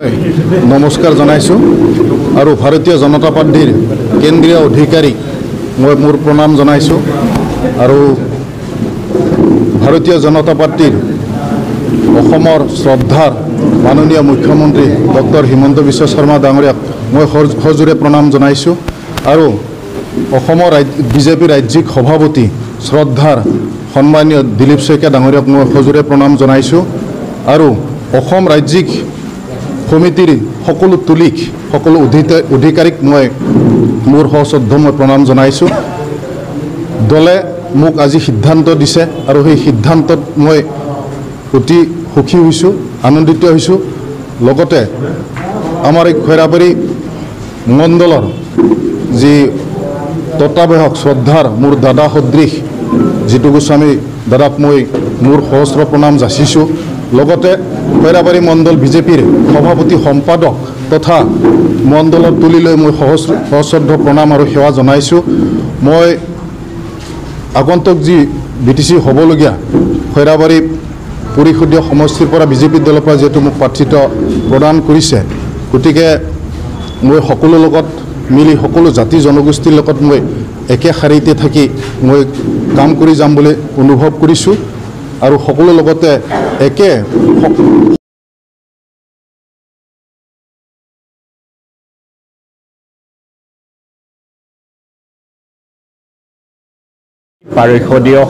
নমস্কাৰ জনাইছোঁ আৰু ভাৰতীয় জনতা পাৰ্টিৰ কেন্দ্ৰীয় অধিকাৰীক মই মোৰ প্ৰণাম জনাইছোঁ আৰু ভাৰতীয় জনতা পাৰ্টিৰ অসমৰ শ্ৰদ্ধাৰ মাননীয় মুখ্যমন্ত্ৰী ডক্টৰ হিমন্ত বিশ্ব শৰ্মা ডাঙৰীয়াক মই সজোৰে প্ৰণাম জনাইছোঁ আৰু অসমৰ বিজেপি ৰাজ্যিক সভাপতি শ্ৰদ্ধাৰ সন্মানীয় দিলীপ শইকীয়া ডাঙৰীয়াক মই সজোৰে প্ৰণাম জনাইছোঁ আৰু অসম ৰাজ্যিক সমিতিৰ সকলো তুলিক সকলো অধিকাৰীক মই মোৰ সশ্ৰদ্ধ মই প্ৰণাম জনাইছোঁ। দলে মোক আজি সিদ্ধান্ত দিছে আৰু সেই সিদ্ধান্তত মই অতি সুখী হৈছোঁ, আনন্দিত হৈছোঁ। লগতে আমাৰ এই খৈৰাবাৰী মণ্ডলৰ যি তত্ত্বাৱধায়ক শ্ৰদ্ধাৰ মোৰ দাদা সদৃশ জিতু গোস্বামী দাদাক মই মোৰ সহস্ৰ প্ৰণাম যাচিছোঁ। লগতে খৈৰাবাৰী মণ্ডল বিজেপিৰ সভাপতি সম্পাদক তথা মণ্ডলৰ তুলিলৈ মই সশ্ৰদ্ধ প্ৰণাম আৰু সেৱা জনাইছোঁ। মই আগন্তুক যি BTC হ'বলগীয়া খৈৰাবাৰী পৰিষদীয় সমষ্টিৰ পৰা বিজেপি দলৰ পৰা যিহেতু মোক প্ৰাৰ্থিত্ব প্ৰদান কৰিছে, গতিকে মই সকলো লগত মিলি সকলো জাতি জনগোষ্ঠীৰ লগত মই একে শাৰীতে থাকি মই কাম কৰি যাম বুলি অনুভৱ কৰিছোঁ আৰু সকলো লগতে একে পৰিষদীয়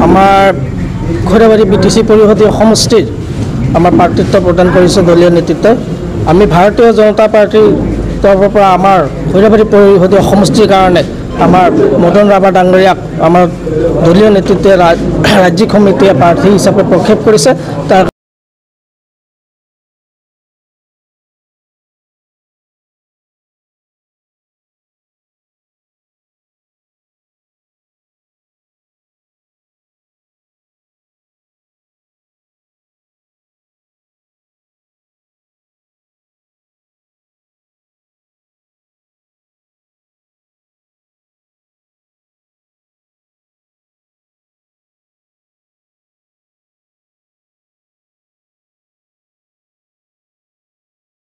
আমাৰ খৈৰাবাৰী BTC পৰিষদীয় সমষ্টিৰ আমাৰ প্ৰাৰ্থিত্ব প্ৰদান কৰিছে দলীয় নেতৃত্বই। আমি ভাৰতীয় জনতা পাৰ্টিৰ তৰফৰ পৰা আমাৰ খৈৰাবাৰী পৰিষদীয় সমষ্টিৰ কাৰণে আমাৰ মদন ৰাভা ডাঙৰীয়াক আমাৰ দলীয় নেতৃত্বে ৰাজ্যিক সমিতিয়ে প্ৰাৰ্থী হিচাপে প্ৰক্ষেপ কৰিছে। তাৰ